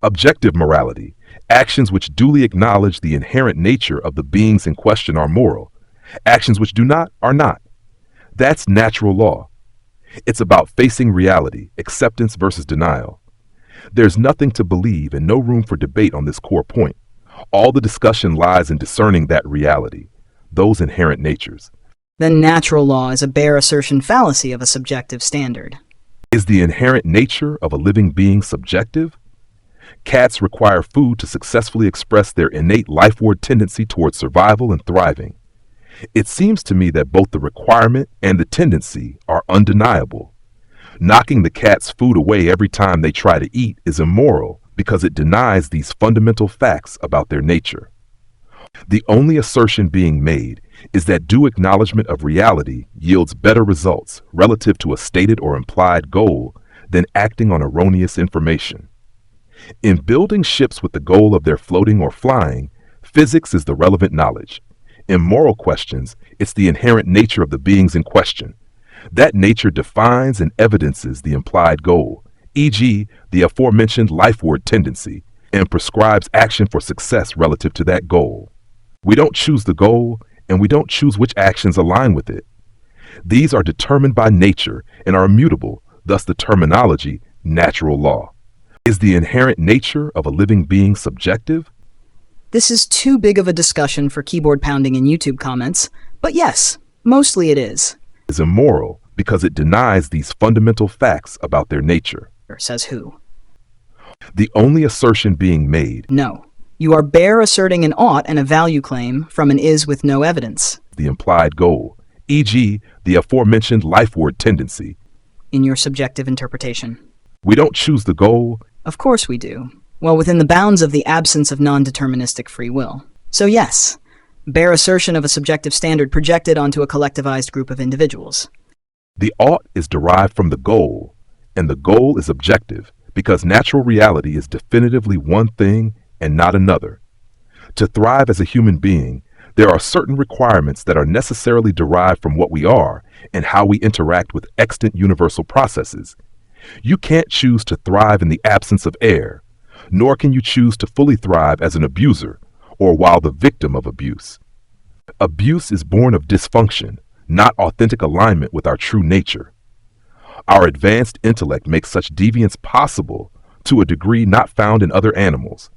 Objective morality, actions which duly acknowledge the inherent nature of the beings in question are moral. Actions which do not are not. That's natural law. It's about facing reality, acceptance versus denial. There's nothing to believe and no room for debate on this core point. All the discussion lies in discerning that reality, those inherent natures. Then natural law is a bare assertion fallacy of a subjective standard. Is the inherent nature of a living being subjective? Cats require food to successfully express their innate lifeward tendency towards survival and thriving. It seems to me that both the requirement and the tendency are undeniable. Knocking the cat's food away every time they try to eat is immoral because it denies these fundamental facts about their nature. The only assertion being made is that due acknowledgement of reality yields better results relative to a stated or implied goal than acting on erroneous information. In building ships with the goal of their floating or flying, physics is the relevant knowledge. In moral questions, it's the inherent nature of the beings in question. That nature defines and evidences the implied goal, e.g., the aforementioned lifeward tendency, and prescribes action for success relative to that goal. We don't choose the goal, and we don't choose which actions align with it. These are determined by nature and are immutable, thus the terminology, natural law. Is the inherent nature of a living being subjective? This is too big of a discussion for keyboard pounding in YouTube comments, but yes, mostly it is. Is immoral because it denies these fundamental facts about their nature. Says who? The only assertion being made. No. You are bare asserting an ought and a value claim from an is with no evidence. The implied goal, e.g., the aforementioned lifeward tendency. In your subjective interpretation. We don't choose the goal. Of course we do. Well, within the bounds of the absence of non-deterministic free will. So yes, bare assertion of a subjective standard projected onto a collectivized group of individuals. The ought is derived from the goal, and the goal is objective because natural reality is definitively one thing and not another. To thrive as a human being, there are certain requirements that are necessarily derived from what we are and how we interact with extant universal processes. You can't choose to thrive in the absence of air, nor can you choose to fully thrive as an abuser or while the victim of abuse. Abuse is born of dysfunction, not authentic alignment with our true nature. Our advanced intellect makes such deviance possible to a degree not found in other animals.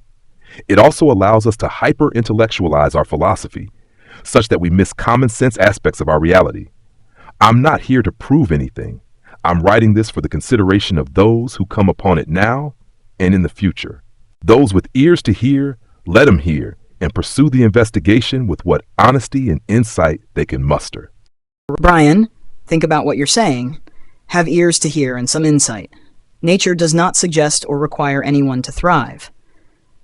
It also allows us to hyper-intellectualize our philosophy, such that we miss common sense aspects of our reality. I'm not here to prove anything. I'm writing this for the consideration of those who come upon it now and in the future. Those with ears to hear, let them hear, and pursue the investigation with what honesty and insight they can muster. Brian, think about what you're saying. Have ears to hear and some insight. Nature does not suggest or require anyone to thrive.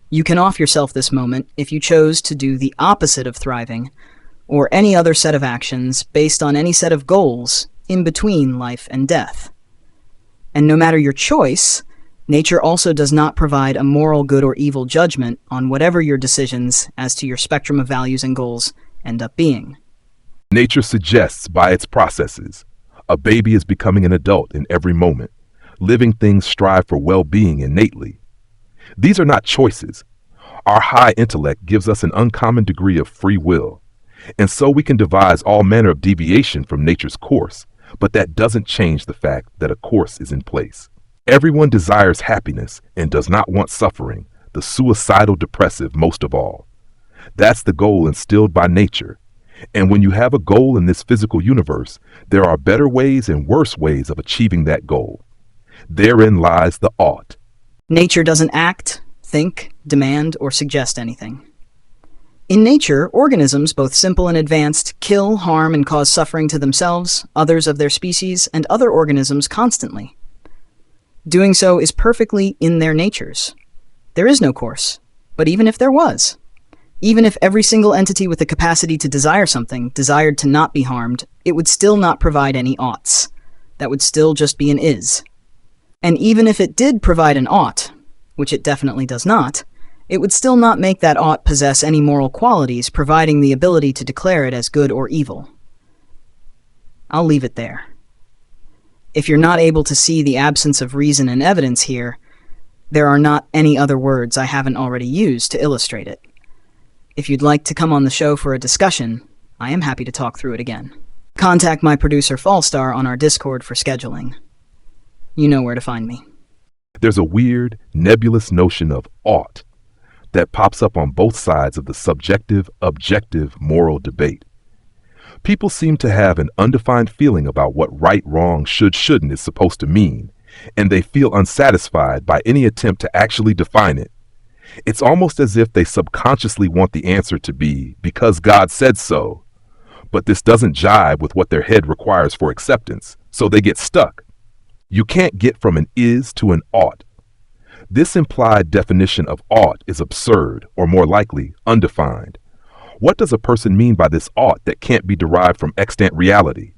You can off yourself this moment if you chose to do the opposite of thriving, or any other set of actions based on any set of goals in between life and death. And no matter your choice, nature also does not provide a moral good or evil judgment on whatever your decisions as to your spectrum of values and goals end up being. Nature suggests by its processes. A baby is becoming an adult in every moment. Living things strive for well-being innately. These are not choices. Our high intellect gives us an uncommon degree of free will, and so we can devise all manner of deviation from nature's course, but that doesn't change the fact that a course is in place. Everyone desires happiness and does not want suffering, the suicidal depressive most of all. That's the goal instilled by nature. And when you have a goal in this physical universe, there are better ways and worse ways of achieving that goal. Therein lies the ought. Nature doesn't act, think, demand, or suggest anything. In nature, organisms, both simple and advanced, kill, harm, and cause suffering to themselves, others of their species, and other organisms constantly. Doing so is perfectly in their natures. There is no course, but even if there was, even if every single entity with the capacity to desire something desired to not be harmed, it would still not provide any oughts. That would still just be an is. And even if it did provide an ought, which it definitely does not, it would still not make that ought possess any moral qualities, providing the ability to declare it as good or evil. I'll leave it there. If you're not able to see the absence of reason and evidence here, There are not any other words I haven't already used to illustrate it. If you'd like to come on the show for a discussion, I am happy to talk through it again. Contact my producer Fallstar on our Discord for scheduling. You know where to find me. There's a weird, nebulous notion of ought that pops up on both sides of the subjective-objective moral debate. People seem to have an undefined feeling about what right, wrong, should, shouldn't is supposed to mean, and they feel unsatisfied by any attempt to actually define it. It's almost as if they subconsciously want the answer to be, because God said so, but this doesn't jibe with what their head requires for acceptance, so they get stuck. You can't get from an is to an ought. This implied definition of ought is absurd, or more likely, undefined. What does a person mean by this ought that can't be derived from extant reality?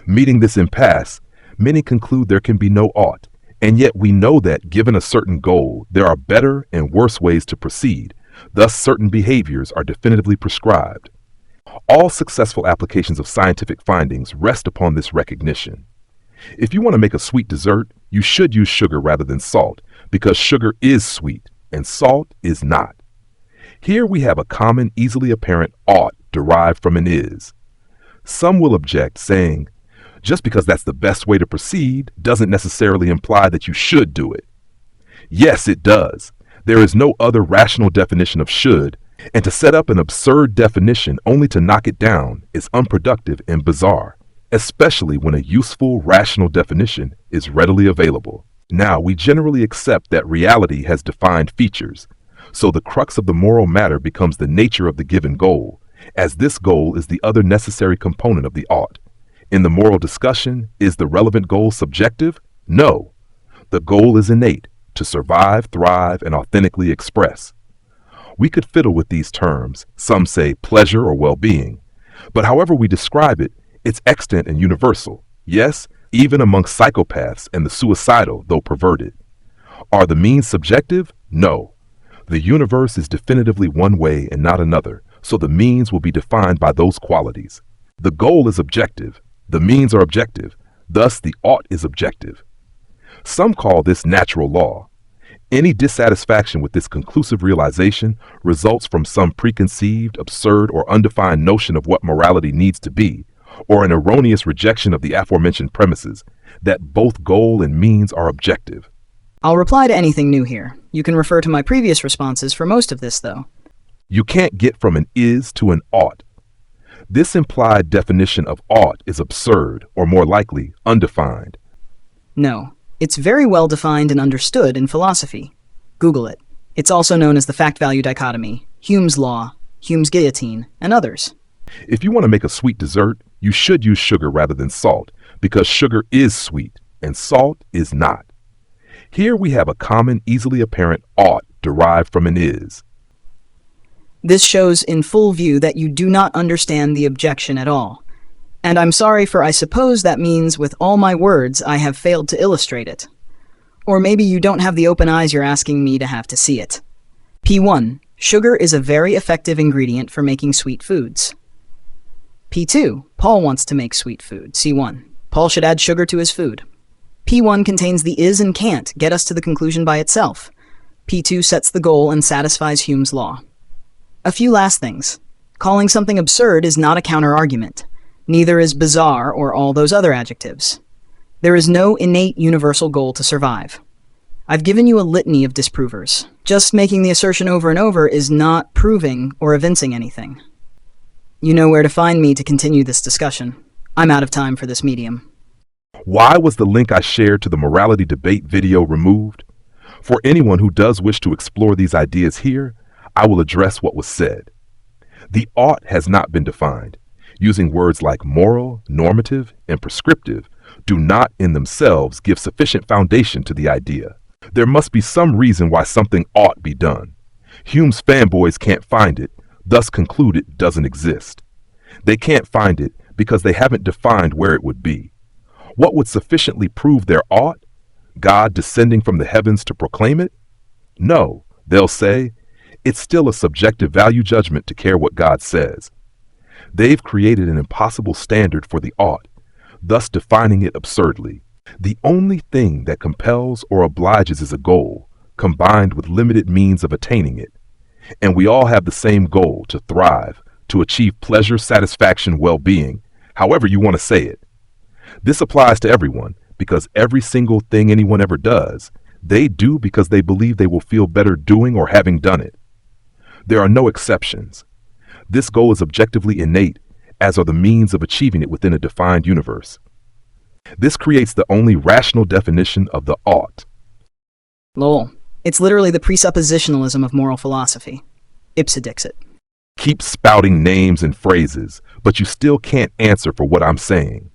Meeting this impasse, many conclude there can be no ought, and yet we know that, given a certain goal, there are better and worse ways to proceed, thus certain behaviors are definitively prescribed. All successful applications of scientific findings rest upon this recognition. If you want to make a sweet dessert, you should use sugar rather than salt, because sugar is sweet and salt is not. Here we have a common, easily apparent ought derived from an is. Some will object, saying, just because that's the best way to proceed doesn't necessarily imply that you should do it. Yes, it does. There is no other rational definition of should, and to set up an absurd definition only to knock it down is unproductive and bizarre, especially when a useful, rational definition is readily available. Now, we generally accept that reality has defined features, so the crux of the moral matter becomes the nature of the given goal, as this goal is the other necessary component of the ought. In the moral discussion, is the relevant goal subjective? No. The goal is innate, to survive, thrive, and authentically express. We could fiddle with these terms, some say pleasure or well-being, but however we describe it, it's extant and universal, yes, even amongst psychopaths and the suicidal, though perverted. Are the means subjective? No. The universe is definitively one way and not another, so the means will be defined by those qualities. The goal is objective, the means are objective, thus the ought is objective. Some call this natural law. Any dissatisfaction with this conclusive realization results from some preconceived, absurd, or undefined notion of what morality needs to be, or an erroneous rejection of the aforementioned premises, that both goal and means are objective. I'll reply to anything new here. You can refer to my previous responses for most of this, though. You can't get from an is to an ought. This implied definition of ought is absurd, or more likely, undefined. No, it's very well defined and understood in philosophy. Google it. It's also known as the fact-value dichotomy, Hume's law, Hume's guillotine, and others. If you want to make a sweet dessert, you should use sugar rather than salt, because sugar is sweet and salt is not. Here we have a common, easily apparent ought derived from an is. This shows in full view that you do not understand the objection at all. And I'm sorry, for I suppose that means with all my words I have failed to illustrate it. Or maybe you don't have the open eyes you're asking me to have to see it. P1. Sugar is a very effective ingredient for making sweet foods. P2. Paul wants to make sweet food. C1. Paul should add sugar to his food. P1 contains the is and can't get us to the conclusion by itself. P2 sets the goal and satisfies Hume's law. A few last things. Calling something absurd is not a counter-argument. Neither is bizarre or all those other adjectives. There is no innate universal goal to survive. I've given you a litany of disprovers. Just making the assertion over and over is not proving or evincing anything. You know where to find me to continue this discussion. I'm out of time for this medium. Why was the link I shared to the morality debate video removed? For anyone who does wish to explore these ideas here, I will address what was said. The ought has not been defined. Using words like moral, normative, and prescriptive do not in themselves give sufficient foundation to the idea. There must be some reason why something ought be done. Hume's fanboys can't find it, thus conclude it doesn't exist. They can't find it because they haven't defined where it would be. What would sufficiently prove their ought? God descending from the heavens to proclaim it? No, they'll say, it's still a subjective value judgment to care what God says. They've created an impossible standard for the ought, thus defining it absurdly. The only thing that compels or obliges is a goal, combined with limited means of attaining it. And we all have the same goal: to thrive, to achieve pleasure, satisfaction, well-being, however you want to say it. This applies to everyone because every single thing anyone ever does, they do because they believe they will feel better doing or having done it. There are no exceptions. This goal is objectively innate, as are the means of achieving it within a defined universe. This creates the only rational definition of the ought. Lol. It's literally the presuppositionalism of moral philosophy. Ipse dixit. Keep spouting names and phrases, but you still can't answer for what I'm saying.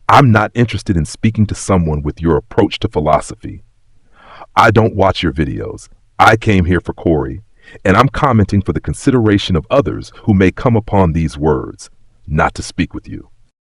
I'm not interested in speaking to someone with your approach to philosophy. I don't watch your videos. I came here for Corey, and I'm commenting for the consideration of others who may come upon these words, not to speak with you.